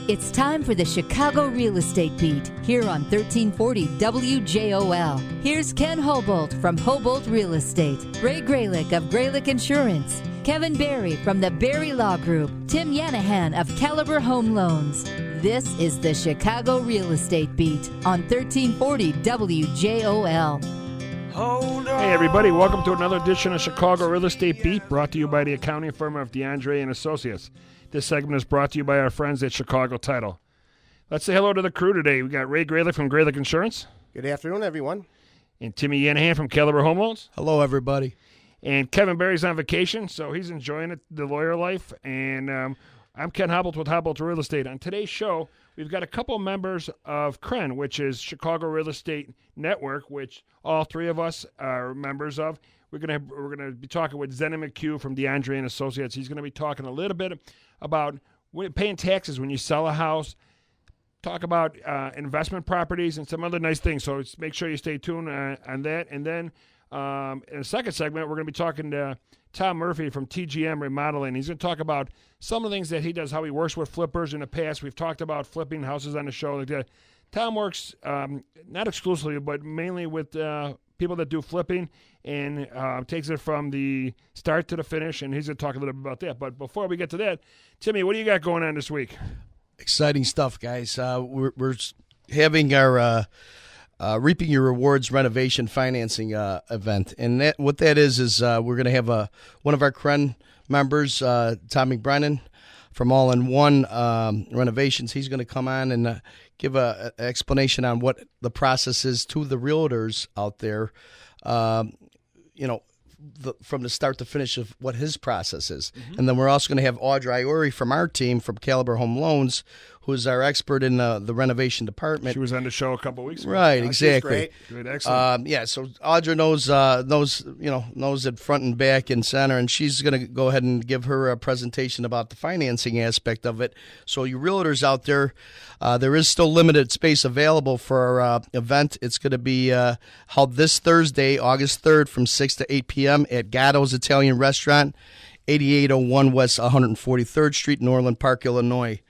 It's time for the Chicago Real Estate Beat here on 1340 WJOL. Here's Ken Houbolt from Houbolt Real Estate, Ray Graylick of Graylick Insurance, Kevin Barry from the Barry Law Group, Tim Yanahan of Caliber Home Loans. This is the Chicago Real Estate Beat on 1340 WJOL. Hey everybody, welcome to another edition of Chicago Real Estate Beat, brought to you by the accounting firm of DeAndre and Associates. This segment is brought to you by our friends at Chicago Title. Let's say hello to the crew today. We got Ray Graylick from Graylick Insurance. Good afternoon, everyone. And Timmy Yanahan from Caliber Home Loans. Hello, everybody. And Kevin Barry's on vacation, so he's enjoying it, the lawyer life. And I'm Ken Houbolt with Houbolt Real Estate. On today's show, we've got a couple members of CREN, which is Chicago Real Estate Network, which all three of us are members of. We're gonna be talking with Zen McHugh from DeAndre and Associates. He's going to be talking a little bit about paying taxes when you sell a house, talk about investment properties, and some other nice things. So make sure you stay tuned on that. And then in the second segment, we're going to be talking to Tom Murphy from TGM Remodeling. He's going to talk about some of the things that he does, how he works with flippers in the past. We've talked about flipping houses on the show like that. Tom works not exclusively, but mainly with people that do flipping and takes it from the start to the finish, and he's going to talk a little bit about that. But before we get to that, Timmy, what do you got going on this week? Exciting stuff, guys. We're having our Reaping Your Rewards renovation financing event, and what that is we're going to have one of our CREN members, Tommy Brennan, from All in One Renovations. He's going to come on and give an explanation on what the process is to the realtors out there, from the start to finish of what his process is. Mm-hmm. And then we're also going to have Audrey Iori from our team from Caliber Home Loans, who is our expert in the renovation department. She was on the show a couple of weeks ago. Right, exactly. Great, excellent. So Audrey knows it front and back and center, and she's going to go ahead and give her a presentation about the financing aspect of it. So you realtors out there, there is still limited space available for our event. It's going to be held this Thursday, August 3rd, from 6 to 8 p.m. at Gatto's Italian Restaurant, 8801 West 143rd Street, Norland Park, Illinois.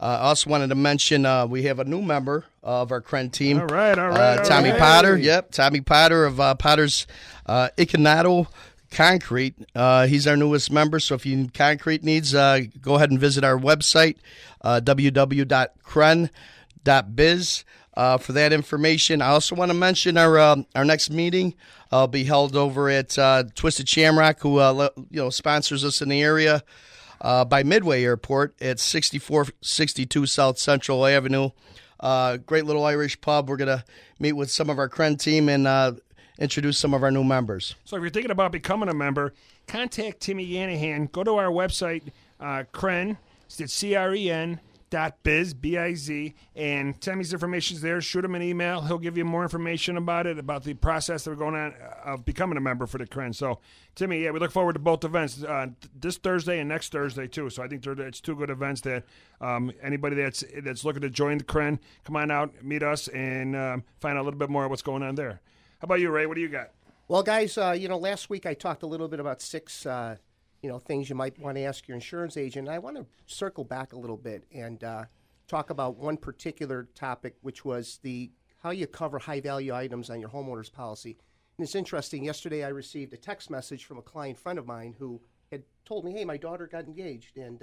I also wanted to mention we have a new member of our CREN team. All right. Tommy Potter. Yep, Tommy Potter of Potter's Icanato Concrete. He's our newest member, so if you need concrete needs, go ahead and visit our website, www.cren.biz. For that information. I also want to mention our next meeting will be held over at Twisted Shamrock, who sponsors us in the area. By Midway Airport at 6462 South Central Avenue. Great little Irish pub. We're going to meet with some of our CREN team and introduce some of our new members. So if you're thinking about becoming a member, contact Timmy Yanahan. Go to our website, CREN, it's CREN.biz, B-I-Z, and Timmy's information is there. Shoot him an email. He'll give you more information about it, about the process that we're going on of becoming a member for the CREN. So, Timmy, we look forward to both events, this Thursday and next Thursday, too. So I think it's two good events that anybody that's looking to join the CREN, come on out, meet us, and find out a little bit more of what's going on there. How about you, Ray? What do you got? Well, guys, last week I talked a little bit about six things you might want to ask your insurance agent. I want to circle back a little bit and talk about one particular topic, which was how you cover high-value items on your homeowner's policy. And it's interesting. Yesterday I received a text message from a client friend of mine who had told me, hey, my daughter got engaged. And,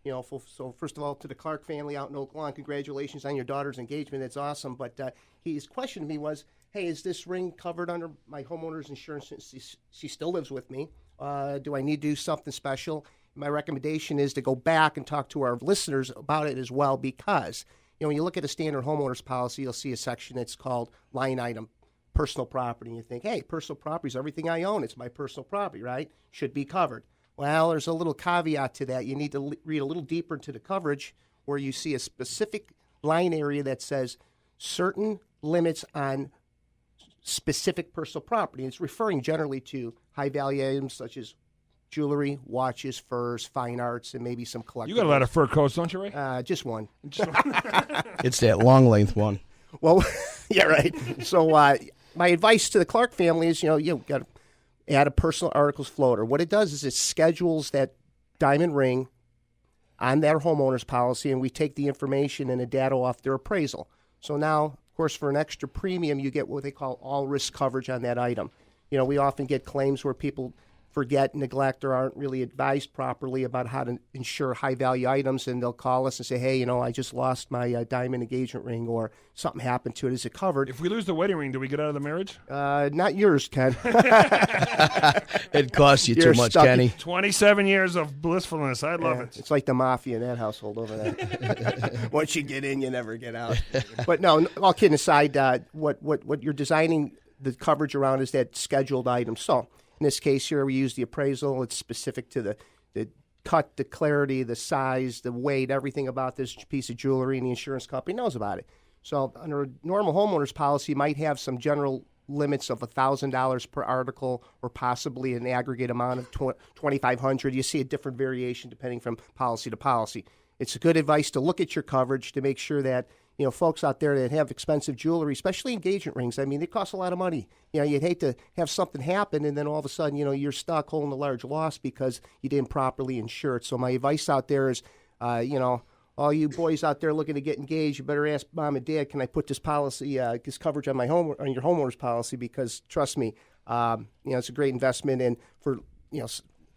so first of all, to the Clark family out in Oak Lawn, congratulations on your daughter's engagement. It's awesome. But his question to me was, hey, is this ring covered under my homeowner's insurance since she still lives with me? Do I need to do something special? My recommendation is to go back and talk to our listeners about it as well, because when you look at a standard homeowner's policy, you'll see a section that's called line item, personal property. And you think, hey, personal property is everything I own. It's my personal property, right? Should be covered. Well, there's a little caveat to that. You need to read a little deeper into the coverage where you see a specific line area that says certain limits on specific personal property. It's referring generally to high-value items such as jewelry, watches, furs, fine arts, and maybe some collectibles. You got a lot of fur coats, don't you, Ray? Just one. It's that long-length one. Well, yeah, right. So my advice to the Clark family is, you got to add a personal articles floater. What it does is it schedules that diamond ring on their homeowner's policy, and we take the information and the data off their appraisal. So now, of course, for an extra premium, you get what they call all-risk coverage on that item. We often get claims where people forget, neglect, or aren't really advised properly about how to insure high-value items, and they'll call us and say, hey, I just lost my diamond engagement ring, or something happened to it. Is it covered? If we lose the wedding ring, do we get out of the marriage? Not yours, Ken. It costs you too much, Kenny. 27 years of blissfulness. I love it. It's like the mafia in that household over there. Once you get in, you never get out. But no, all kidding aside, what you're designing the coverage around is that scheduled item. So in this case here, we use the appraisal. It's specific to the cut, the clarity, the size, the weight, everything about this piece of jewelry, and the insurance company knows about it. So under a normal homeowner's policy, you might have some general limits of $1,000 per article, or possibly an aggregate amount of $2,500. You see a different variation depending from policy to policy. It's a good advice to look at your coverage to make sure that folks out there that have expensive jewelry, especially engagement rings, I mean, they cost a lot of money. You'd hate to have something happen and then all of a sudden, you're stuck holding a large loss because you didn't properly insure it. So my advice out there is, all you boys out there looking to get engaged, you better ask mom and dad, can I put this policy, this coverage on on your homeowner's policy? Because trust me, it's a great investment, and for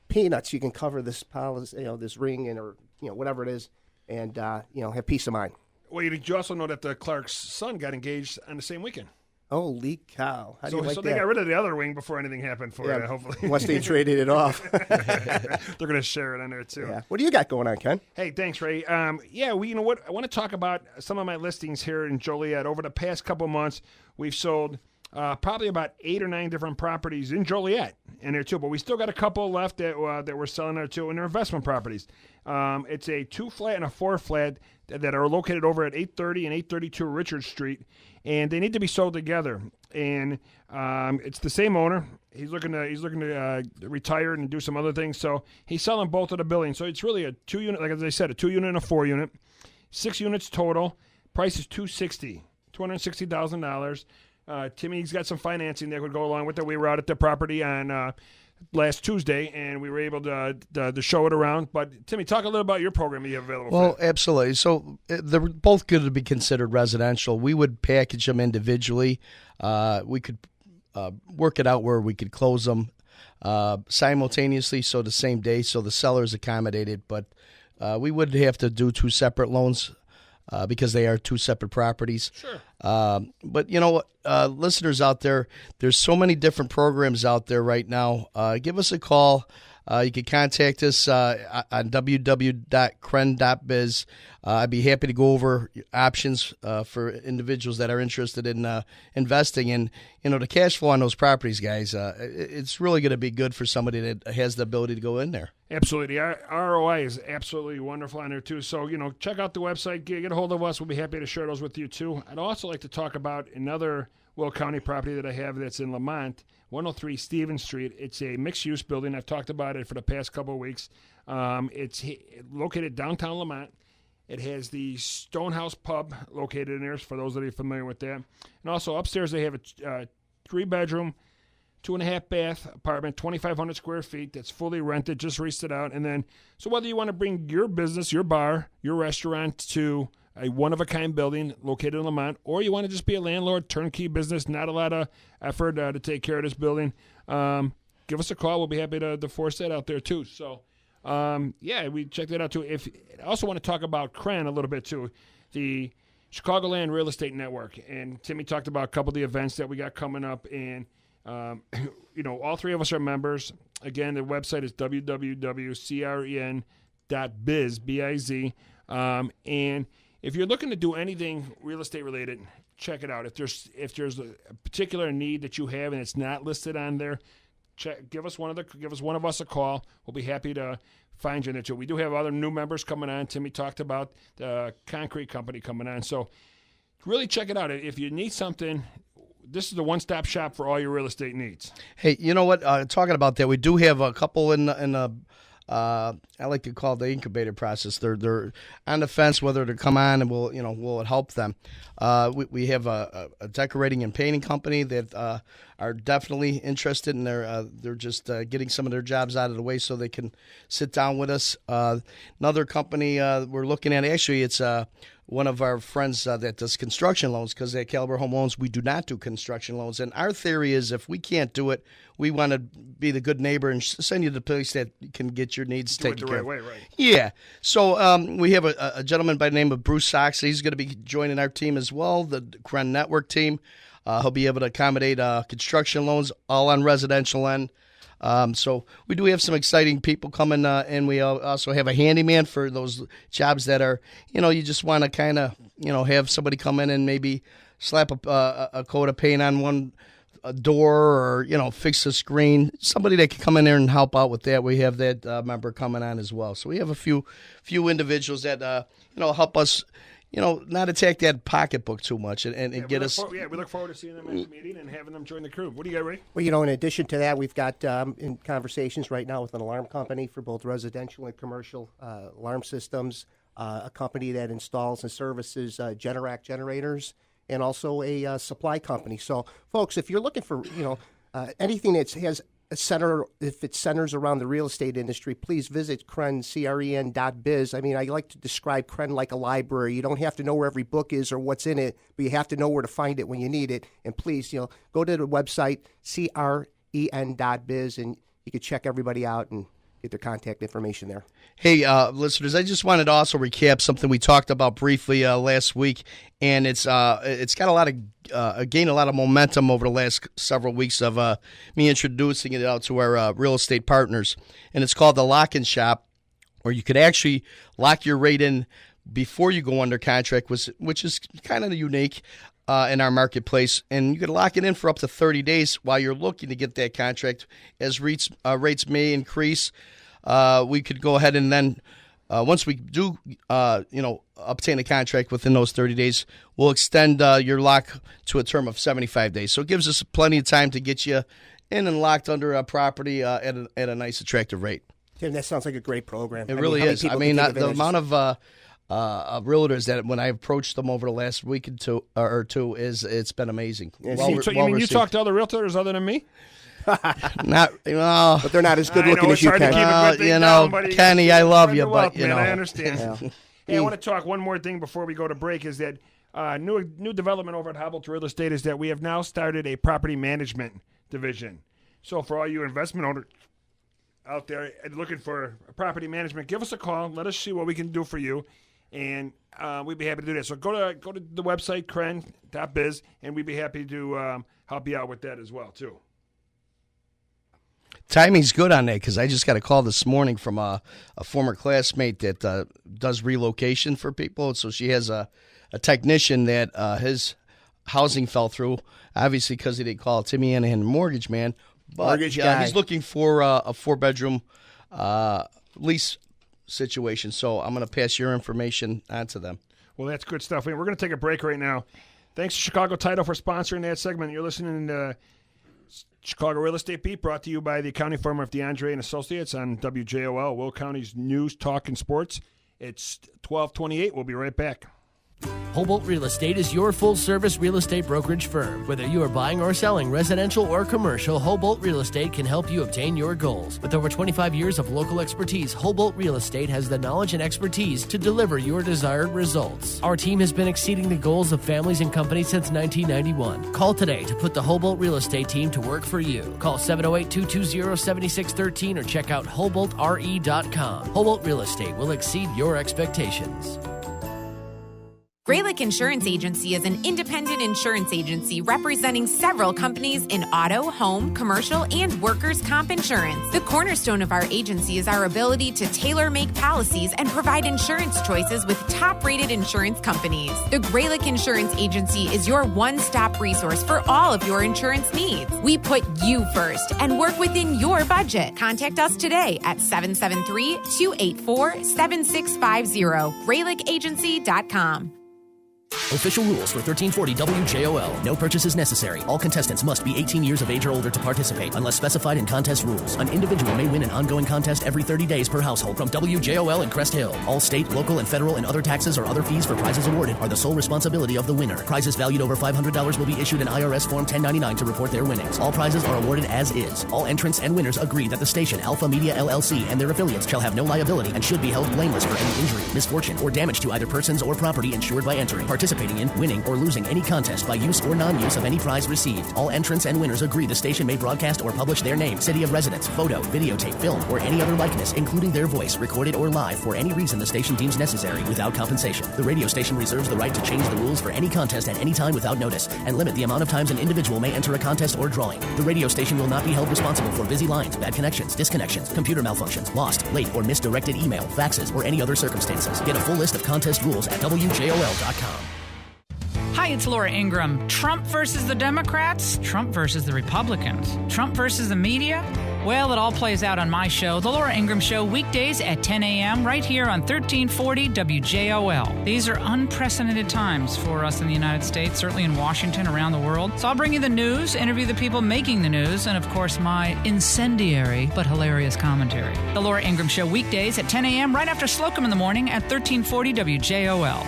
peanuts, you can cover this policy, this ring, or whatever it is, and have peace of mind. Well, you also know that the Clark's son got engaged on the same weekend. Holy cow. How do you like so that? they got rid of the other ring before anything happened for you, hopefully. Once they traded it off. They're going to share it on there, too. Yeah. What do you got going on, Ken? Hey, thanks, Ray. You know what? I want to talk about some of my listings here in Joliet. Over the past couple months, we've sold probably about 8 or 9 different properties in Joliet in there, too. But we still got a couple left that we're selling there, too, and they're investment properties. It's a 2-flat and a 4-flat that are located over at 830 and 832 Richard Street, and they need to be sold together. And it's the same owner. He's looking to retire and do some other things, so he's selling both of the buildings. So it's really a 2-unit, like as I said, a 2-unit and a 4-unit, 6 units total. Price is $260,000. Timmy's got some financing that would go along with it. We were out at the property on last Tuesday, and we were able to show it around. But, Timmy, talk a little about your program you have available. Well, absolutely. So they're both good to be considered residential. We would package them individually. We could work it out where we could close them simultaneously, so the same day, so the seller's accommodated. But we would have to do 2 separate loans because they are 2 separate properties. Sure. But you know what, listeners out there, there's so many different programs out there right now. Give us a call. You can contact us on www.cren.biz. I'd be happy to go over options for individuals that are interested in investing. And, the cash flow on those properties, guys, it's really going to be good for somebody that has the ability to go in there. Absolutely. Our ROI is absolutely wonderful on there, too. So, check out the website. Get a hold of us. We'll be happy to share those with you, too. I'd also like to talk about another Will County property that I have that's in Lamont, 103 Stevens Street. It's a mixed-use building. I've talked about it for the past couple of weeks. It's located downtown Lamont. It has the Stonehouse Pub located in there, for those that are familiar with that. And also upstairs they have a 3-bedroom, 2.5-bath apartment, 2,500 square feet that's fully rented, just leased it out. And then, so whether you want to bring your business, your bar, your restaurant to a one-of-a-kind building located in Lamont, or you want to just be a landlord, turnkey business, not a lot of effort to take care of this building, give us a call. We'll be happy to force that out there, too. So, we check that out, too. I also want to talk about CREN a little bit, too, the Chicagoland Real Estate Network. And Timmy talked about a couple of the events that we got coming up, and all 3 of us are members. Again, the website is www.cren.biz, B-I-Z. And if you're looking to do anything real estate related, check it out. If there's a particular need that you have and it's not listed on there, give us one of us a call. We'll be happy to find you in it too. We do have other new members coming on. Timmy talked about the concrete company coming on. So really check it out. If you need something, this is the one-stop shop for all your real estate needs. Hey, you know what? Talking about that, we do have a couple in I like to call it the incubator process. They're on the fence whether to come on, and will it help them. We have a decorating and painting company that are definitely interested, and they're just getting some of their jobs out of the way so they can sit down with us. Another company we're looking at, actually, it's one of our friends that does construction loans, because at Caliber Home Loans, we do not do construction loans. And our theory is if we can't do it, we want to be the good neighbor and send you to the place that can get your needs taken care of. Do it the right way, right? Yeah. So we have a gentleman by the name of Bruce Sox. He's going to be joining our team as well, the Kren Network team. He'll be able to accommodate construction loans, all on residential end. So we do have some exciting people coming, and we also have a handyman for those jobs that are, you just want to kind of, have somebody come in and maybe slap a coat of paint on a door, or, fix a screen. Somebody that can come in there and help out with that. We have that member coming on as well. So we have a few individuals that, help us, not attack that pocketbook too much and get us. We look forward to seeing them at the meeting and having them join the crew. What do you got, Ray? Well, in addition to that, we've got in conversations right now with an alarm company for both residential and commercial alarm systems, a company that installs and services Generac generators, and also a supply company. So, folks, if you're looking for, anything that has if it centers around the real estate industry, please visit CREN.biz. I mean, I like to describe Kren like a library. You don't have to know where every book is or what's in it, but you have to know where to find it when you need it. And please, go to the website, CREN.biz, and you can check everybody out and get their contact information there. Hey, listeners, I just wanted to also recap something we talked about briefly last week, and it's got gained a lot of momentum over the last several weeks of me introducing it out to our real estate partners, and it's called the Lock-in Shop, where you could actually lock your rate in before you go under contract, which is kind of unique in our marketplace, and you could lock it in for up to 30 days while you're looking to get that contract. As rates may increase, we could go ahead and then once we do obtain a contract within those 30 days, we'll extend your lock to a term of 75 days. So it gives us plenty of time to get you in and locked under a property at a nice, attractive rate. Tim, that sounds like a great program. It really is. I mean, the amount of realtors that when I approached them over the last week or two it's been amazing. Yeah, so you mean you talk to other realtors other than me? Not, but they're not as good looking as you can. Kenny, I love you, but man, I understand. Yeah. Hey, I want to talk one more thing before we go to break. Is that new development over at Houbolt Real Estate is that we have now started a property management division. So for all you investment owners out there looking for property management, give us a call. Let us see what we can do for you. And we'd be happy to do that. So go to the website, Kren.biz, and we'd be happy to help you out with that as well, too. Timing's good on that, because I just got a call this morning from a former classmate that does relocation for people. So she has a technician that his housing fell through, obviously because he didn't call Timmy Anahan, mortgage man. But he's looking for a 4-bedroom lease situation. So I'm going to pass your information on to them. Well, that's good stuff. We're going to take a break right now. Thanks to Chicago Title for sponsoring that segment. You're listening to Chicago Real Estate Beat, brought to you by the accounting firm of DeAndre and Associates on WJOL, Will County's news, talk, and sports. It's 12:28. We'll be right back. Houbolt Real Estate is your full-service real estate brokerage firm. Whether you are buying or selling residential or commercial, Houbolt Real Estate can help you obtain your goals. With over 25 years of local expertise, Houbolt Real Estate has the knowledge and expertise to deliver your desired results. Our team has been exceeding the goals of families and companies since 1991. Call today to put the Houbolt Real Estate team to work for you. Call 708-220-7613 or check out HouboltRE.com. Houbolt Real Estate will exceed your expectations. Graylick Insurance Agency is an independent insurance agency representing several companies in auto, home, commercial, and workers' comp insurance. The cornerstone of our agency is our ability to tailor-make policies and provide insurance choices with top-rated insurance companies. The Graylick Insurance Agency is your one-stop resource for all of your insurance needs. We put you first and work within your budget. Contact us today at 773-284-7650, GraylickAgency.com. Official rules for 1340 WJOL. No purchases necessary. All contestants must be 18 years of age or older to participate, unless specified in contest rules. An individual may win an ongoing contest every 30 days per household from WJOL in Crest Hill. All state, local, and federal and other taxes or other fees for prizes awarded are the sole responsibility of the winner. Prizes valued over $500 will be issued an IRS Form 1099 to report their winnings. All prizes are awarded as is. All entrants and winners agree that the station, Alpha Media LLC, and their affiliates shall have no liability and should be held blameless for any injury, misfortune, or damage to either persons or property insured by entering, participating in, winning, or losing any contest by use or non-use of any prize received. All entrants and winners agree the station may broadcast or publish their name, city of residence, photo, videotape, film, or any other likeness, including their voice, recorded or live, for any reason the station deems necessary, without compensation. The radio station reserves the right to change the rules for any contest at any time without notice, and limit the amount of times an individual may enter a contest or drawing. The radio station will not be held responsible for busy lines, bad connections, disconnections, computer malfunctions, lost, late, or misdirected email, faxes, or any other circumstances. Get a full list of contest rules at WJOL.com. Hi, it's Laura Ingram. Trump versus the Democrats? Trump versus the Republicans? Trump versus the media? Well, it all plays out on my show, The Laura Ingram Show, weekdays at 10 a.m. right here on 1340 WJOL. These are unprecedented times for us in the United States, certainly in Washington, around the world. So I'll bring you the news, interview the people making the news, and of course my incendiary but hilarious commentary. The Laura Ingram Show, weekdays at 10 a.m. right after Slocum in the morning at 1340 WJOL.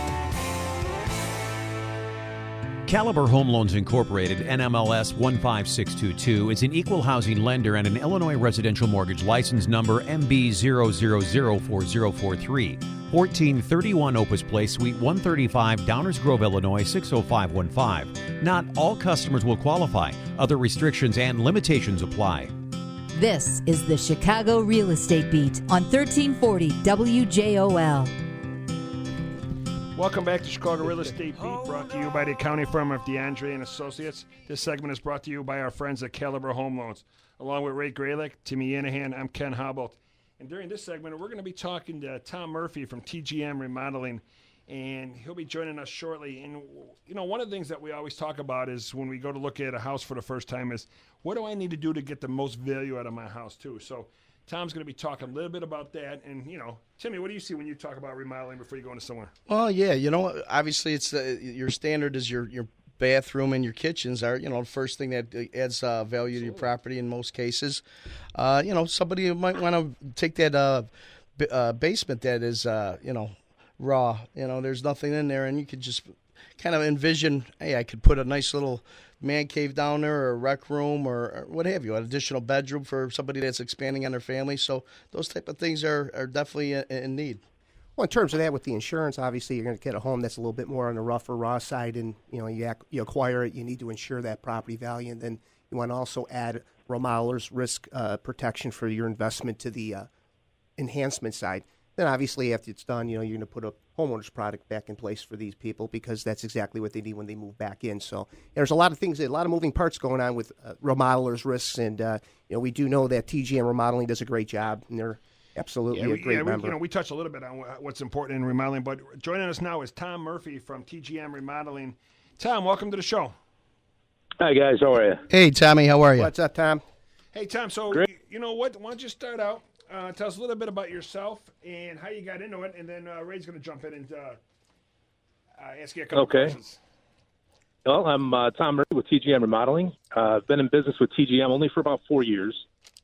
Caliber Home Loans Incorporated, NMLS 15622, is an equal housing lender and an Illinois residential mortgage license number MB0004043, 1431 Opus Place, Suite 135, Downers Grove, Illinois 60515. Not all customers will qualify. Other restrictions and limitations apply. This is the Chicago Real Estate Beat on 1340 WJOL. Welcome back to Chicago Real Estate Beat, brought to you by the accounting firm of DeAndre and Associates. This segment is brought to you by our friends at Caliber Home Loans. Along with Ray Graylick, Timmy Yanahan, I'm Ken Houbolt. And during this segment, we're going to be talking to Tom Murphy from TGM Remodeling, and he'll be joining us shortly. And, you know, one of the things that we always talk about is when we go to look at a house for the first time is, what do I need to do to get the most value out of my house, too? So Tom's going to be talking a little bit about that. And, you know, Timmy, what do you see when you talk about remodeling before you go into somewhere? Well, yeah, you know, obviously it's your standard is your bathroom and your kitchens are, you know, the first thing that adds value to your property in most cases. You know, somebody might want to take that basement that is, you know, raw. You know, there's nothing in there, and you could just kind of envision, hey, I could put a nice little man cave down there, or a rec room, or what have you, an additional bedroom for somebody that's expanding on their family. So those type of things are definitely in need. Well, in terms of that, with the insurance, obviously you're going to get a home that's a little bit more on the rough or raw side, and you know you acquire it, you need to insure that property value, and then you want to also add remodeler's risk protection for your investment to the enhancement side. Then obviously after it's done, you know, you're going to put a homeowner's product back in place for these people because that's exactly what they need when they move back in. So there's a lot of things, a lot of moving parts going on with remodeler's risks, and you know, we do know that TGM Remodeling does a great job, and they're absolutely a great member. You know, we touched a little bit on what's important in remodeling, but joining us now is Tom Murphy from TGM Remodeling. Tom, welcome to the show. Hi, guys. How are you? Hey, Tommy. How are you? What's up, Tom? Hey, Tom. So, Great. you know what? Why don't you start out? Tell us a little bit about yourself and how you got into it, and then Ray's going to jump in and ask you a couple questions. Well, I'm Tom Murphy with TGM Remodeling. I've been in business with TGM only for about 4 years.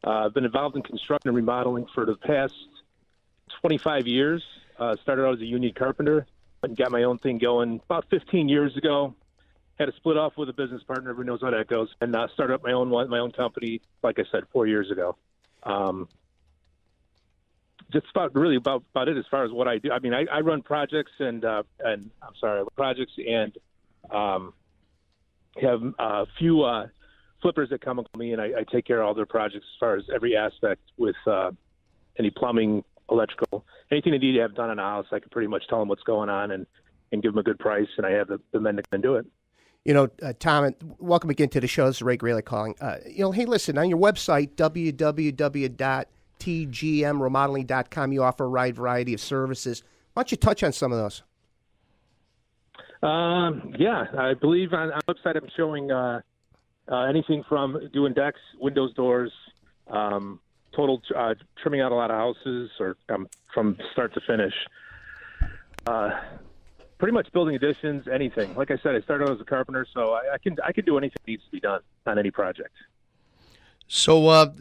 I've been involved in construction and remodeling for the past 25 years. Started out as a union carpenter and got my own thing going about 15 years ago. Had to split off with a business partner. Everybody knows how that goes. And started up my own company, like I said, 4 years ago. Just about it as far as what I do. I mean, I run projects and have a few flippers that come to me, and I take care of all their projects as far as every aspect with any plumbing, electrical, anything they need to have done in a house. I can pretty much tell them what's going on and give them a good price, and I have the men that can do it. You know, Tom, welcome again to the show. This is Ray Graylick calling. You know, hey, listen, on your website, www.tgmremodeling.com, you offer a wide variety of services. Why don't you touch on some of those? Yeah, I believe on the website I'm showing anything from doing decks, windows, doors, total trimming out a lot of houses, or from start to finish. pretty much building additions, anything. Like I said, I started out as a carpenter, so I can do anything that needs to be done on any project. So,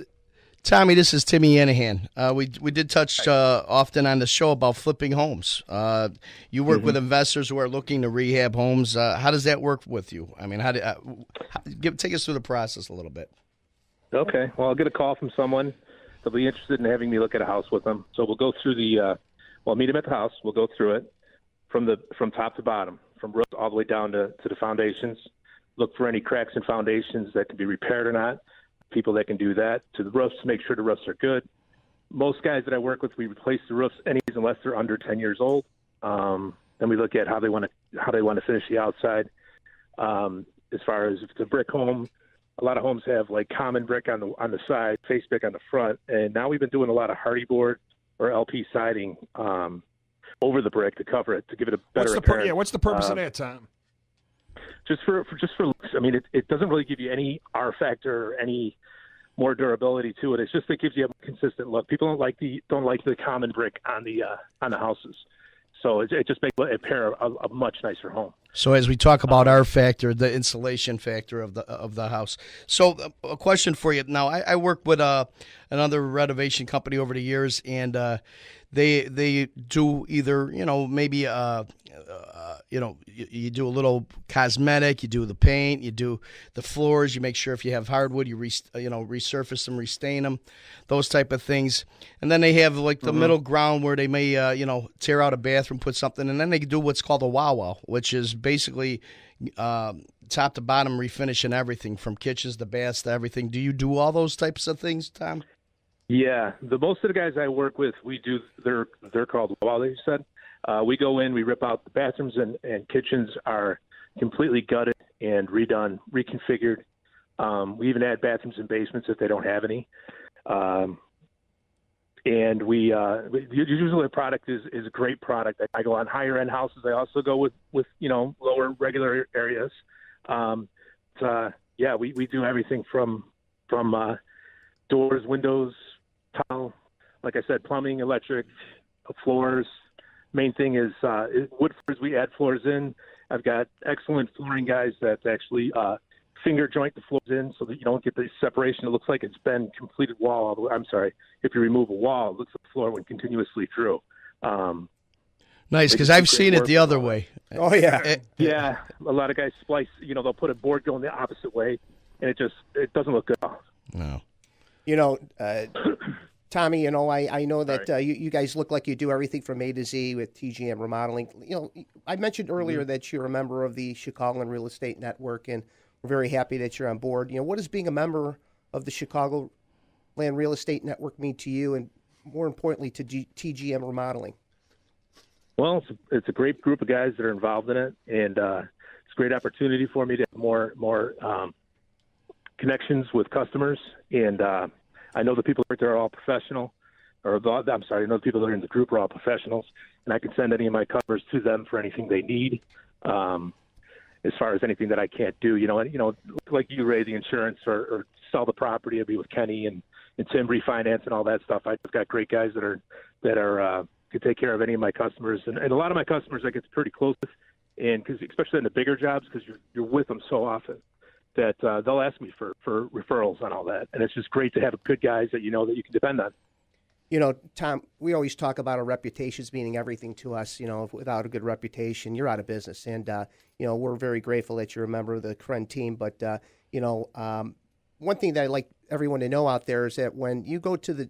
Tommy, this is Timmy Yanahan. We did touch often on the show about flipping homes. You work with investors who are looking to rehab homes. How does that work with you? I mean, take us through the process a little bit. Okay. Well, I'll get a call from someone. They'll be interested in having me look at a house with them. So we'll go through I'll meet them at the house. We'll go through it from top to bottom, from roof all the way down to the foundations. Look for any cracks in foundations that can be repaired or not. People that can do that, to the roofs, make sure the roofs are good. Most guys that I work with, we replace the roofs unless they're under 10 years old. Then we look at how they want to finish the outside. As far as if it's a brick home, a lot of homes have like common brick on the side, face brick on the front, and now we've been doing a lot of hardy board or LP siding over the brick to cover it, to give it a better appearance. What's the purpose of that, Tom? Just for looks. I mean, it doesn't really give you any R factor or any more durability to it. It's just it gives you a consistent look. People don't like the common brick on the houses, so it just makes it appear a much nicer home. So as we talk about R factor, the insulation factor of the house. So a question for you now. I work with another renovation company over the years, and they do either maybe you do a little cosmetic, you do the paint, you do the floors, you make sure if you have hardwood, you resurface them, restain them, those type of things. And then they have like the middle ground where they may tear out a bathroom, put something, and then they do what's called a WJOL, which is basically top to bottom refinishing everything from kitchens to baths to everything. Do you do all those types of things, Tom? Yeah, most of the guys I work with, we do. They're called WJOL, you said. We go in, we rip out the bathrooms and kitchens are completely gutted and redone, reconfigured. We even add bathrooms and basements if they don't have any. And we usually the product is a great product. I go on higher end houses. I also go with lower regular areas. We do everything from doors, windows, tile, like I said, plumbing, electric, floors. Main thing is wood floors. We add floors in. I've got excellent flooring guys that actually finger joint the floors in so that you don't get the separation. It looks like it's been completed wall all the way. I'm sorry. If you remove a wall, it looks like the floor went continuously through. Nice, because I've seen it the other way. Oh, yeah. Yeah. A lot of guys splice, they'll put a board going the opposite way, and it doesn't look good. No. Tommy, I know that you guys look like you do everything from A to Z with TGM Remodeling. I mentioned earlier that you're a member of the Chicagoland Real Estate Network, and we're very happy that you're on board. What does being a member of the Chicagoland Real Estate Network mean to you, and more importantly, to TGM Remodeling? Well, it's a great group of guys that are involved in it, and it's a great opportunity for me to have more connections with customers, and I know the people that are all professional, I know the people that are in the group are all professionals, and I can send any of my customers to them for anything they need. As far as anything that I can't do, like you, Ray, the insurance or sell the property, I'd be with Kenny and Tim refinance and all that stuff. I've got great guys that are can take care of any of my customers, and a lot of my customers I get pretty close with, and because especially in the bigger jobs, because you're with them so often, that they'll ask me for referrals on all that. And it's just great to have good guys that that you can depend on. Tom, we always talk about our reputations meaning everything to us. Without a good reputation, you're out of business. And, we're very grateful that you're a member of the Kren team. But, one thing that I'd like everyone to know out there is that when you go to the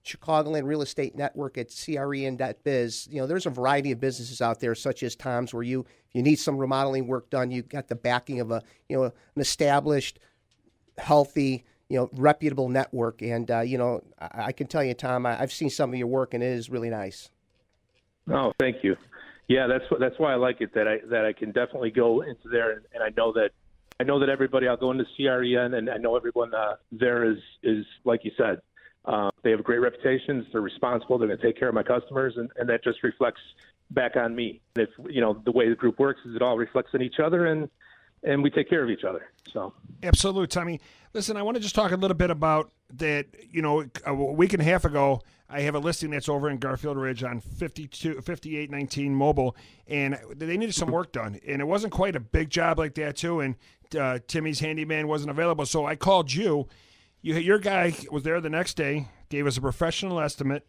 Chicagoland Real Estate Network at CREN.biz, there's a variety of businesses out there, such as Tom's, where if you need some remodeling work done, you got the backing of an established, healthy, reputable network. And, I can tell you, Tom, I've seen some of your work, and it is really nice. Oh, thank you. Yeah, that's why I like it, that I can definitely go into there, and I know that everybody, I'll go into CREN, and I know everyone there is like you said. They have great reputations. They're responsible. They're going to take care of my customers, and that just reflects back on me. If the way the group works is it all reflects on each other, and we take care of each other. So absolutely, Tommy. Listen, I want to just talk a little bit about that. A week and a half ago, I have a listing that's over in Garfield Ridge on 5819 Mobile, and they needed some work done. And it wasn't quite a big job like that, too, and Timmy's handyman wasn't available. So I called you. Your guy was there the next day, gave us a professional estimate.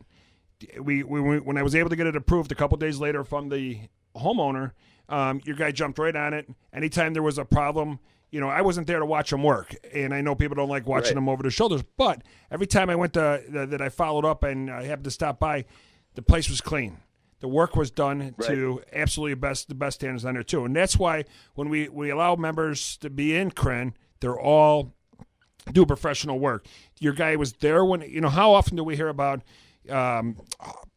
When I was able to get it approved a couple days later from the homeowner, your guy jumped right on it. Anytime there was a problem, I wasn't there to watch them work, and I know people don't like watching them over their shoulders. But every time I went that I followed up and I happened to stop by, the place was clean. The work was done to absolutely the best standards on there too, and that's why when we allow members to be in CREN, they're all do professional work. Your guy was there when how often do we hear about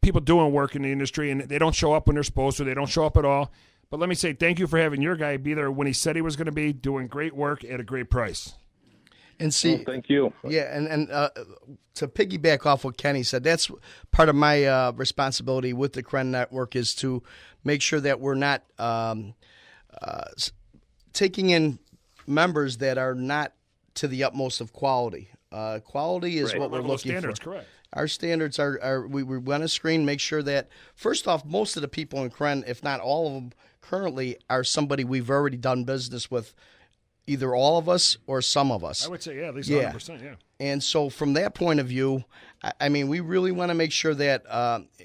people doing work in the industry and they don't show up when they're supposed to, they don't show up at all. But let me say thank you for having your guy be there when he said he was going to be, doing great work at a great price. And see, thank you. Yeah, and to piggyback off what Kenny said, that's part of my responsibility with the CREN network is to make sure that we're not taking in members that are not to the utmost of quality. Quality is what we're looking standards, for. Correct. Our standards are we want to screen, make sure that, first off, most of the people in CREN, if not all of them currently, are somebody we've already done business with, either all of us or some of us. I would say, at least 100%, yeah. And so from that point of view, I mean, we really want to make sure that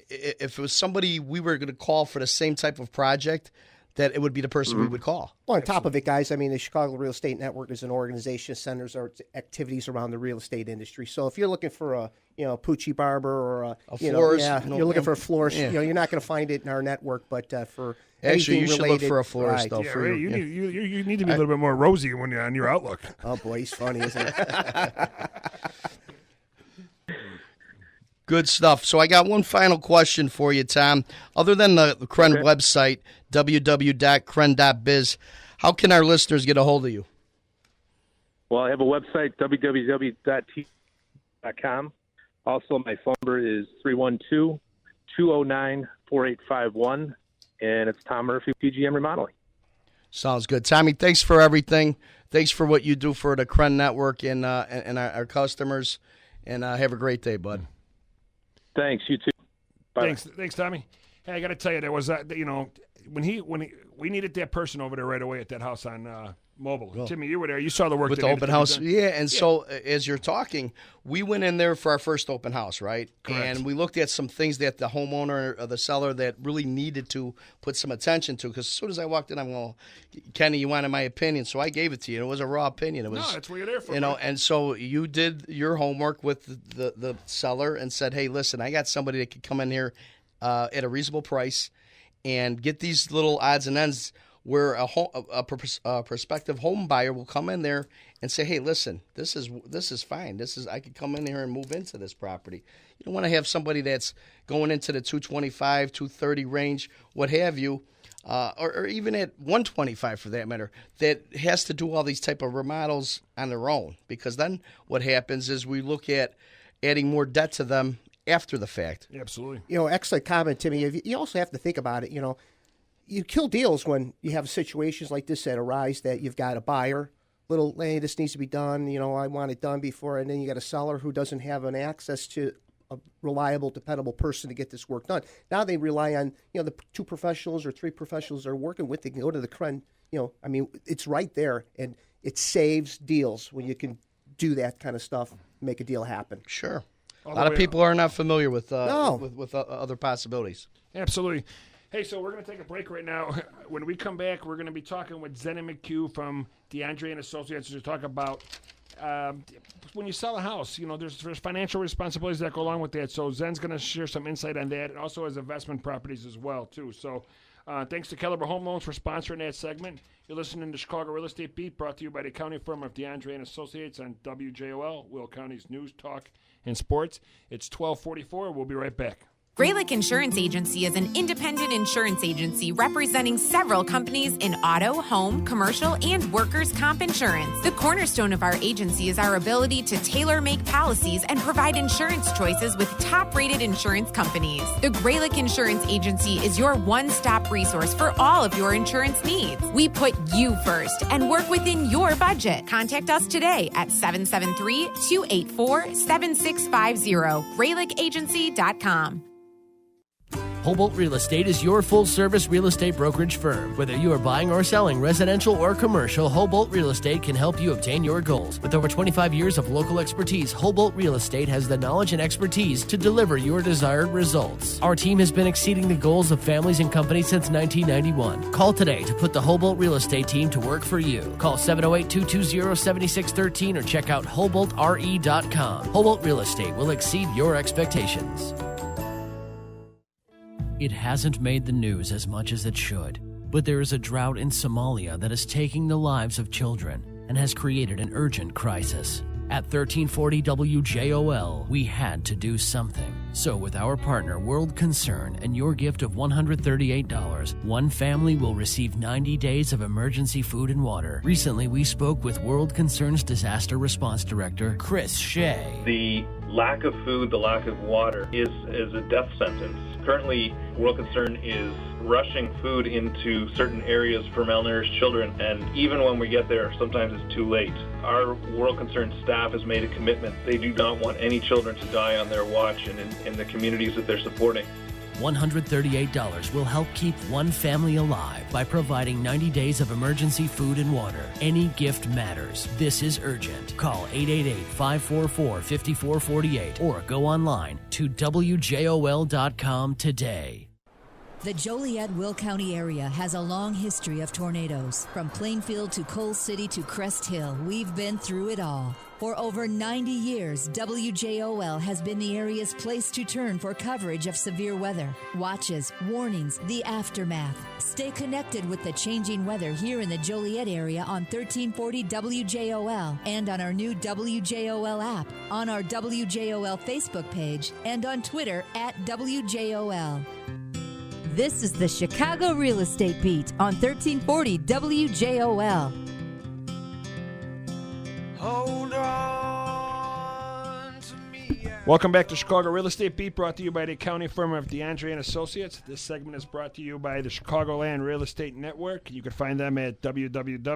if it was somebody we were going to call for the same type of project, that it would be the person we would call. Well, on top of it, guys, I mean, the Chicago Real Estate Network is an organization that centers our activities around the real estate industry. So if you're looking for a Poochie barber or a florist, you're looking for a florist, you're not going to find it in our network. But for actually, you should look for a florist, though. Yeah, for you need to be a little bit more rosy when you're on your outlook. Oh boy, he's funny, isn't it? Good stuff. So I got one final question for you, Tom. Other than the CREN website, www.cren.biz, how can our listeners get a hold of you? Well, I have a website, www.t.com. Also, my phone number is 312-209-4851, and it's Tom Murphy, PGM Remodeling. Sounds good. Tommy, thanks for everything. Thanks for what you do for the CREN network and our customers, and have a great day, bud. Thanks, you too. Bye. Thanks, Tommy. Hey, I got to tell you, there was when we needed that person over there right away at that house on Mobile. Well, Timmy, you were there. You saw the work with the open house. Yeah, and so as you're talking, we went in there for our first open house, right? Correct. And we looked at some things that the homeowner or the seller that really needed to put some attention to. Because as soon as I walked in, I'm going, Kenny, you wanted my opinion, so I gave it to you. It was a raw opinion. It was, no, that's what you're there for. And so you did your homework with the seller and said, hey, listen, I got somebody that could come in here at a reasonable price and get these little odds and ends where a prospective home buyer will come in there and say, hey, listen, this is fine. I could come in here and move into this property. You don't want to have somebody that's going into the 225, 230 range, what have you, or even at 125 for that matter, that has to do all these type of remodels on their own. Because then what happens is we look at adding more debt to them after the fact. Yeah, absolutely. Excellent comment, Timmy. You also have to think about it, you kill deals when you have situations like this that arise that you've got a buyer, hey, this needs to be done, I want it done before, and then you got a seller who doesn't have an access to a reliable, dependable person to get this work done. Now they rely on, the two professionals or three professionals they're working with. They can go to the CREN, it's right there, and it saves deals when you can do that kind of stuff, make a deal happen. Sure. A lot of people are not familiar with other possibilities. Absolutely. Hey, so we're going to take a break right now. When we come back, we're going to be talking with Zen and McHugh from DeAndre and Associates to talk about when you sell a house, there's financial responsibilities that go along with that. So Zen's going to share some insight on that, and also his investment properties as well, too. So thanks to Caliber Home Loans for sponsoring that segment. You're listening to Chicago Real Estate Beat, brought to you by the accounting firm of DeAndre and Associates on WJOL, Will County's News, Talk, and Sports. It's 12:44. We'll be right back. Graylick Insurance Agency is an independent insurance agency representing several companies in auto, home, commercial, and workers' comp insurance. The cornerstone of our agency is our ability to tailor-make policies and provide insurance choices with top-rated insurance companies. The Graylick Insurance Agency is your one-stop resource for all of your insurance needs. We put you first and work within your budget. Contact us today at 773-284-7650, GraylickAgency.com. Houbolt Real Estate is your full-service real estate brokerage firm. Whether you are buying or selling residential or commercial, Houbolt Real Estate can help you obtain your goals. With over 25 years of local expertise, Houbolt Real Estate has the knowledge and expertise to deliver your desired results. Our team has been exceeding the goals of families and companies since 1991. Call today to put the Houbolt Real Estate team to work for you. Call 708-220-7613 or check out HouboltRE.com. Houbolt Real Estate will exceed your expectations. It hasn't made the news as much as it should, but there is a drought in Somalia that is taking the lives of children and has created an urgent crisis. At 1340 WJOL, we had to do something. So with our partner World Concern and your gift of $138, one family will receive 90 days of emergency food and water. Recently, we spoke with World Concern's Disaster Response Director, Chris Shea. The lack of food, the lack of water is a death sentence. Currently, World Concern is rushing food into certain areas for malnourished children, and even when we get there, sometimes it's too late. Our World Concern staff has made a commitment. They do not want any children to die on their watch and in the communities that they're supporting. $138 will help keep one family alive by providing 90 days of emergency food and water. Any gift matters. This is urgent. Call 888-544-5448 or go online to WJOL.com today. The Joliet-Will County area has a long history of tornadoes. From Plainfield to Coal City to Crest Hill, we've been through it all. For over 90 years, WJOL has been the area's place to turn for coverage of severe weather, watches, warnings, the aftermath. Stay connected with the changing weather here in the Joliet area on 1340 WJOL and on our new WJOL app, on our WJOL Facebook page, and on Twitter at WJOL. This is the Chicago Real Estate Beat on 1340 WJOL. Hold on to me. Welcome back to Chicago Real Estate Beat, brought to you by the accounting firm of DeAndre & Associates. This segment is brought to you by the Chicagoland Real Estate Network. You can find them at www.cren.biz.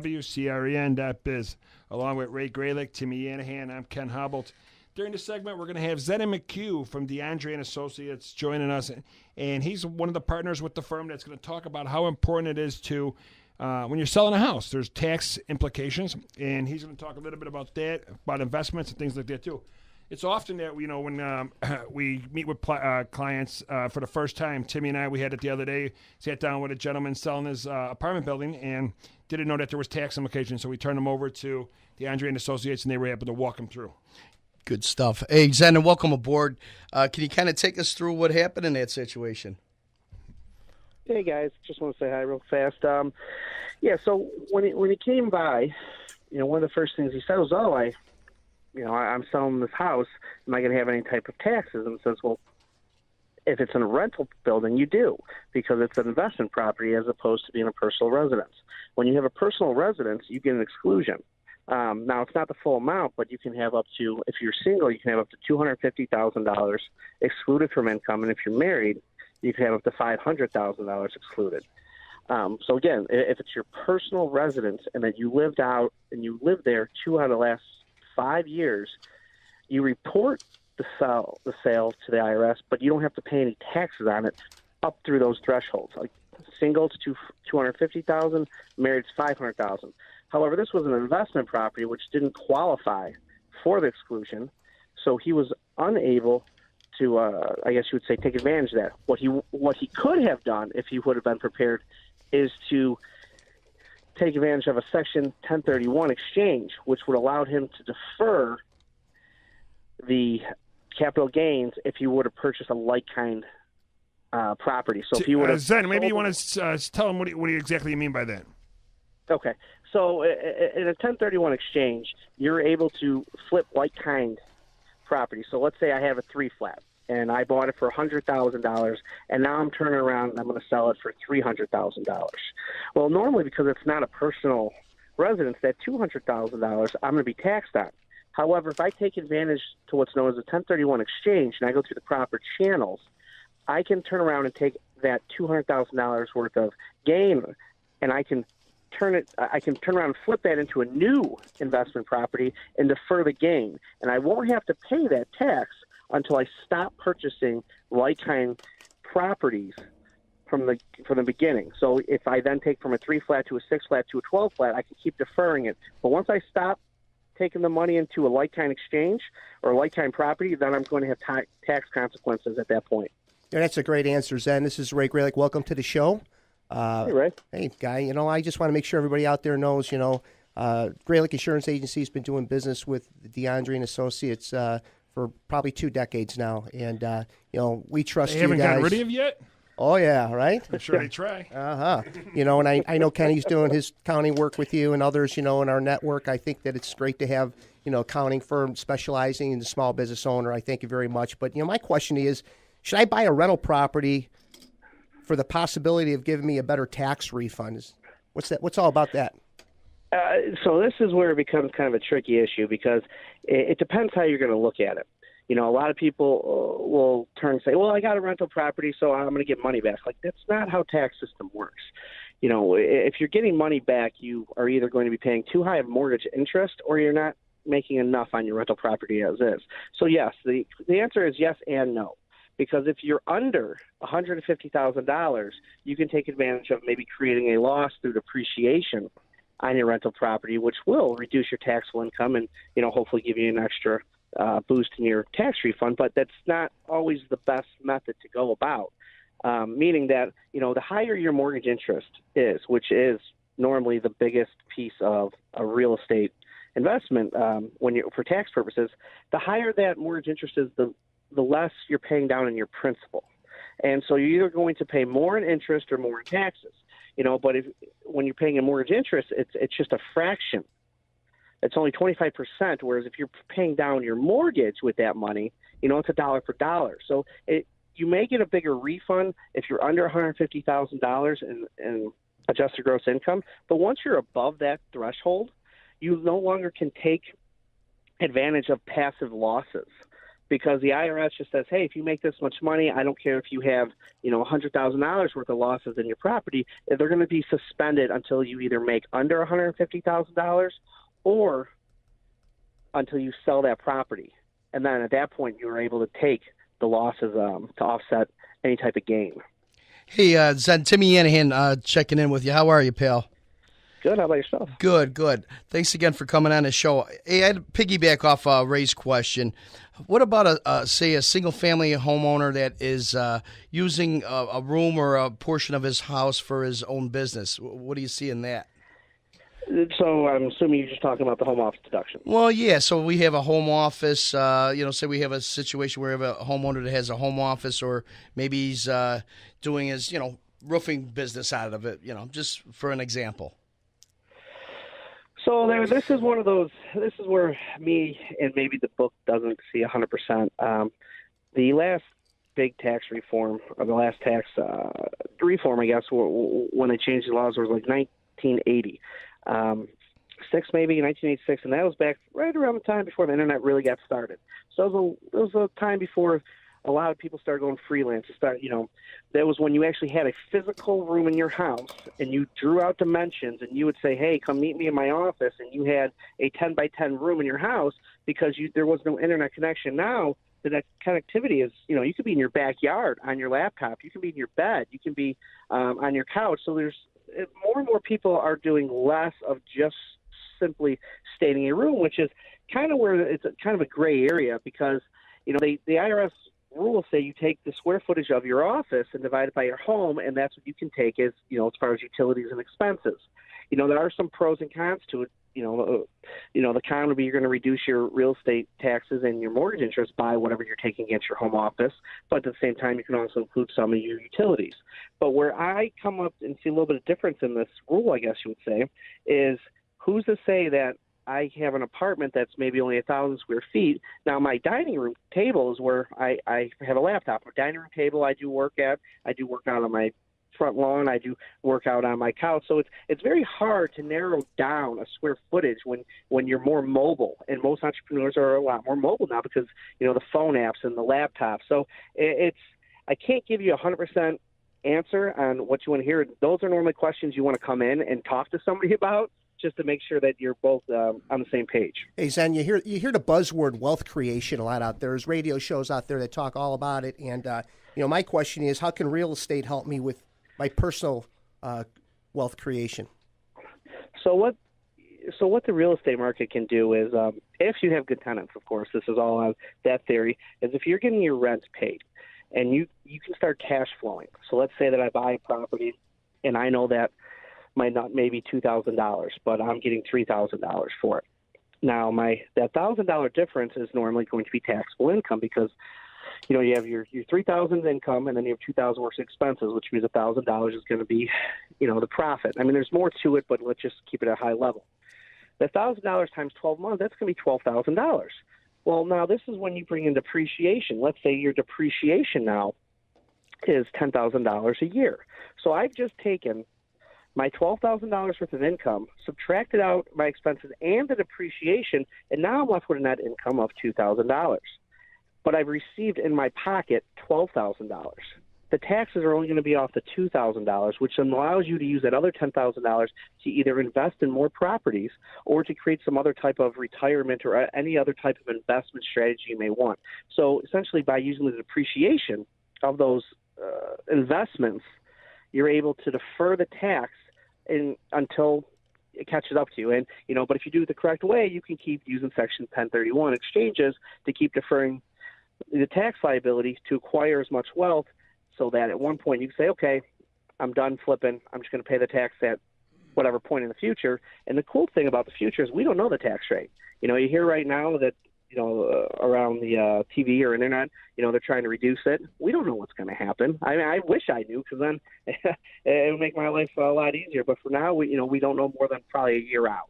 Along with Ray Graylick, Timmy Yanahan, I'm Ken Houbolt. During this segment, we're going to have Zeddy McHugh from DeAndre & Associates joining us, and he's one of the partners with the firm that's going to talk about how important it is to, when you're selling a house, there's tax implications, and he's going to talk a little bit about that, about investments and things like that too. It's often that, you know, when we meet with clients for the first time, Timmy and I, we had it the other day, sat down with a gentleman selling his apartment building and didn't know that there was tax implications, so we turned him over to DeAndre & Associates, and they were able to walk him through. Good stuff. Hey, Zen, welcome aboard. Can you kind of take us through what happened in that situation? Hey, guys. Just want to say hi real fast. So when he came by, you know, one of the first things he said was, I'm selling this house. Am I going to have any type of taxes? And says, well, if it's in a rental building, you do, because it's an investment property as opposed to being a personal residence. When you have a personal residence, you get an exclusion. Now, it's not the full amount, but you can have up to, if you're single, you can have up to $250,000 excluded from income. And if you're married, you can have up to $500,000 excluded. So again, if it's your personal residence and that you lived out and you lived there 2 out of the last 5 years, you report the sale to the IRS, but you don't have to pay any taxes on it up through those thresholds. Like single to $250,000, married to $500,000. However, this was an investment property which didn't qualify for the exclusion, so he was unable to, I guess you would say, take advantage of that. What he could have done, if he would have been prepared, is to take advantage of a Section 1031 exchange, which would allow him to defer the capital gains if he would have purchased a like-kind property. So if you would have Zen, maybe you want to tell him what do you exactly mean by that? Okay. So in a 1031 exchange, you're able to flip like-kind property. So let's say I have a 3-flat, and I bought it for $100,000, and now I'm turning around and I'm going to sell it for $300,000. Well, normally, because it's not a personal residence, that $200,000 I'm going to be taxed on. However, if I take advantage to what's known as a 1031 exchange and I go through the proper channels, I can turn around and take that $200,000 worth of gain, and I can turn around and flip that into a new investment property and defer the gain. And I won't have to pay that tax until I stop purchasing like-kind properties from the beginning. So if I then take from a 3-flat to a 6-flat to a 12-flat, I can keep deferring it. But once I stop taking the money into a like-kind exchange or a like-kind property, then I'm going to have tax consequences at that point. Yeah, that's a great answer, Zen. This is Ray Graylick. Welcome to the show. Hey, Ray. Hey, Guy. I just want to make sure everybody out there knows, Graylick Insurance Agency has been doing business with DeAndre and Associates for probably 2 decades now. And, we trust you guys. They haven't gotten rid of you yet? Oh, yeah, right? I'm sure they try. Uh-huh. And I know Kenny's doing his accounting work with you and others, in our network. I think that it's great to have, accounting firm specializing in the small business owner. I thank you very much. But, my question is, should I buy a rental property for the possibility of giving me a better tax refund? What's that? What's all about that? So this is where it becomes kind of a tricky issue because it depends how you're going to look at it. A lot of people will turn and say, well, I got a rental property, so I'm going to get money back. Like, that's not how tax system works. If you're getting money back, you are either going to be paying too high of mortgage interest or you're not making enough on your rental property as is. So, yes, the answer is yes and no. Because if you're under $150,000, you can take advantage of maybe creating a loss through depreciation on your rental property, which will reduce your taxable income and, hopefully give you an extra boost in your tax refund. But that's not always the best method to go about, meaning that, the higher your mortgage interest is, which is normally the biggest piece of a real estate investment for tax purposes, the higher that mortgage interest is, the less you're paying down in your principal. And so you're either going to pay more in interest or more in taxes. But when you're paying in mortgage interest, it's just a fraction. It's only 25%, whereas if you're paying down your mortgage with that money, it's a dollar for dollar. So you may get a bigger refund if you're under $150,000 in adjusted gross income. But once you're above that threshold, you no longer can take advantage of passive losses. Because the IRS just says, hey, if you make this much money, I don't care if you have, $100,000 worth of losses in your property, they're going to be suspended until you either make under $150,000 or until you sell that property. And then at that point, you're able to take the losses to offset any type of gain. Hey, Zen, Timmy Yanahan checking in with you. How are you, pal? Good. How about yourself? Good. Thanks again for coming on the show. Hey, I had to piggyback off Ray's question. What about a single-family homeowner that is using a room or a portion of his house for his own business? What do you see in that? So I'm assuming you're just talking about the home office deduction. Well, yeah. So we have a home office. Say we have a situation where we have a homeowner that has a home office, or maybe he's doing his, roofing business out of it. Just for an example. So this is one of those. This is where me and maybe the book doesn't see 100%. The last big tax reform, or the last tax reform, I guess, when they changed the laws, was like 1980, 1986, and that was back right around the time before the internet really got started. So it was a time before a lot of people started going freelance. That was when you actually had a physical room in your house and you drew out dimensions and you would say, hey, come meet me in my office. And you had a 10 by 10 room in your house because there was no internet connection. Now that connectivity is, you could be in your backyard on your laptop. You can be in your bed. You can be on your couch. So there's more and more people are doing less of just simply staying in a room, which is kind of where it's kind of a gray area because, the IRS rules say you take the square footage of your office and divide it by your home, and that's what you can take as, as far as utilities and expenses. There are some pros and cons to it. The con would be you're going to reduce your real estate taxes and your mortgage interest by whatever you're taking against your home office, but at the same time, you can also include some of your utilities. But where I come up and see a little bit of difference in this rule, I guess you would say, is who's to say that I have an apartment that's maybe only 1,000 square feet. Now, my dining room table is where I have a laptop. My dining room table I do work at. I do work out on my front lawn. I do work out on my couch. So it's very hard to narrow down a square footage when you're more mobile. And most entrepreneurs are a lot more mobile now because, the phone apps and the laptop. So I can't give you 100% answer on what you want to hear. Those are normally questions you want to come in and talk to somebody about, just to make sure that you're both on the same page. Hey, Zen, you hear the buzzword wealth creation a lot out there. There's radio shows out there that talk all about it. And, my question is, how can real estate help me with my personal wealth creation? So what the real estate market can do is, if you have good tenants, of course, this is all on that theory, is if you're getting your rent paid and you can start cash flowing. So let's say that I buy a property and I know that might not maybe $2,000, but I'm getting $3,000 for it. Now, that $1,000 difference is normally going to be taxable income because, you have your $3,000 income and then you have $2,000 worth of expenses, which means $1,000 is going to be, the profit. I mean, there's more to it, but let's just keep it at a high level. The $1,000 times 12 months, that's going to be $12,000. Well, now this is when you bring in depreciation. Let's say your depreciation now is $10,000 a year. So I've just taken my $12,000 worth of income, subtracted out my expenses and the depreciation, and now I'm left with a net income of $2,000. But I've received in my pocket $12,000. The taxes are only going to be off the $2,000, which allows you to use that other $10,000 to either invest in more properties or to create some other type of retirement or any other type of investment strategy you may want. So essentially, by using the depreciation of those investments, you're able to defer the tax until it catches up to you. And, but if you do it the correct way, you can keep using Section 1031 exchanges to keep deferring the tax liability to acquire as much wealth so that at one point you can say, okay, I'm done flipping. I'm just going to pay the tax at whatever point in the future. And the cool thing about the future is we don't know the tax rate. You hear right now that, around the TV or internet, they're trying to reduce it. We don't know what's going to happen. I mean, I wish I knew because then it would make my life a lot easier. But for now, we don't know more than probably a year out.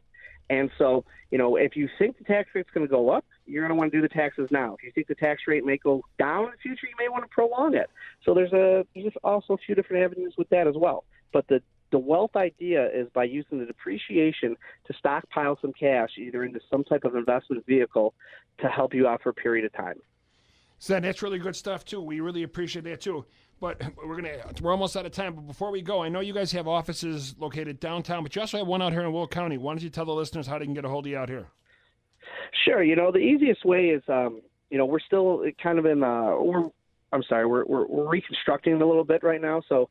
And so, if you think the tax rate's going to go up, you're going to want to do the taxes now. If you think the tax rate may go down in the future, you may want to prolong it. So there's just also a few different avenues with that as well. But the wealth idea is by using the depreciation to stockpile some cash either into some type of investment vehicle to help you out for a period of time. Zen, that's really good stuff, too. We really appreciate that, too. But we're almost out of time. But before we go, I know you guys have offices located downtown, but you also have one out here in Will County. Why don't you tell the listeners how they can get a hold of you out here? Sure. The easiest way is, we're still kind of in we're reconstructing a little bit right now, so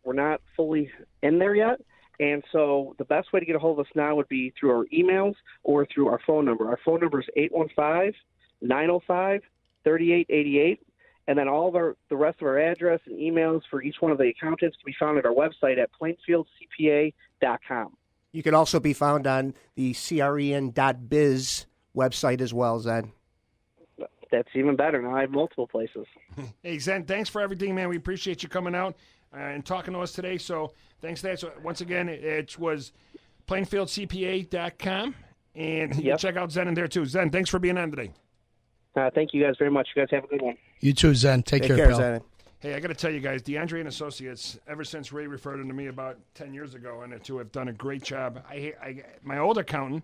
we're not fully in there yet. And so the best way to get a hold of us now would be through our emails or through our phone number. Our phone number is 815-905-3888. And then all of the rest of our address and emails for each one of the accountants can be found at our website at plainfieldcpa.com. You can also be found on the CREN.biz website as well, Zen. That's even better. Now I have multiple places. Hey, Zen, thanks for everything, man. We appreciate you coming out and talking to us today. So thanks for that. So once again, it was plainfieldcpa.com. And you check out Zen in there, too. Zen, thanks for being on today. Thank you guys very much. You guys have a good one. You too, Zen. Take care, pal. Zen. Hey, I got to tell you guys, DeAndre and Associates, ever since Ray referred them to me about 10 years ago, and the two have done a great job. My old accountant,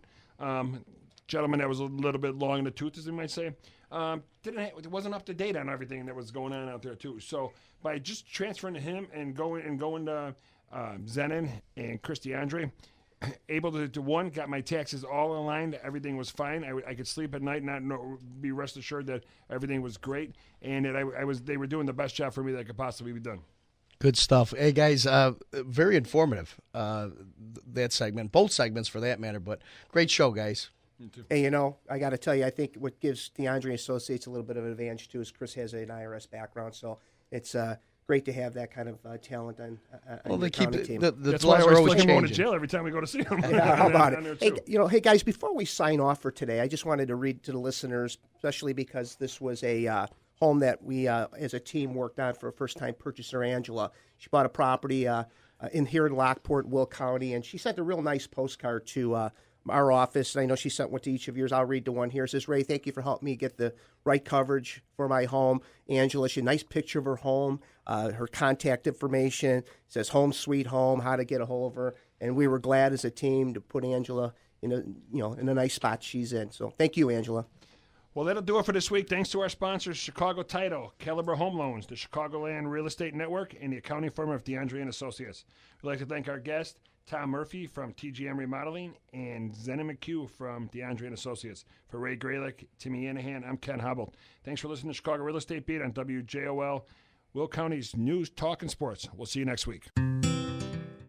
gentleman that was a little bit long in the tooth, as we might say, it wasn't up to date on everything that was going on out there, too. So by just transferring to him and going to Zenon and Chris DeAndre, able to got my taxes all aligned. Everything was fine. I could sleep at night, be rest assured that everything was great, and that they were doing the best job for me that could possibly be done. Good stuff. Hey, guys, very informative, that segment, both segments for that matter, but great show, guys. Hey, I got to tell you, I think what gives DeAndre Associates a little bit of an advantage, too, is Chris has an IRS background, so it's great to have that kind of talent on the accounting team. That's why I always feel like I'm going to jail every time we go to see him. Yeah, how about it? Hey, guys, before we sign off for today, I just wanted to read to the listeners, especially because this was a home that we, as a team, worked on for a first-time purchaser, Angela. She bought a property here in Lockport, Will County, and she sent a real nice postcard to our office, and I know she sent one to each of yours. I'll read the one here. It says, Ray, thank you for helping me get the right coverage for my home. Angela, she a nice picture of her home, her contact information. It says home sweet home, how to get a hold of her. And we were glad as a team to put Angela in a nice spot she's in. So thank you, Angela. Well, that'll do it for this week. Thanks to our sponsors, Chicago Title, Caliber Home Loans, the Chicagoland Real Estate Network, and the accounting firm of DeAndre and Associates. We'd like to thank our guest, Tom Murphy from TGM Remodeling, and Zenon McHugh from DeAndre and Associates. For Ray Graylick, Timmy Anahan, I'm Ken Houbolt. Thanks for listening to Chicago Real Estate Beat on WJOL, Will County's News, Talk, and Sports. We'll see you next week.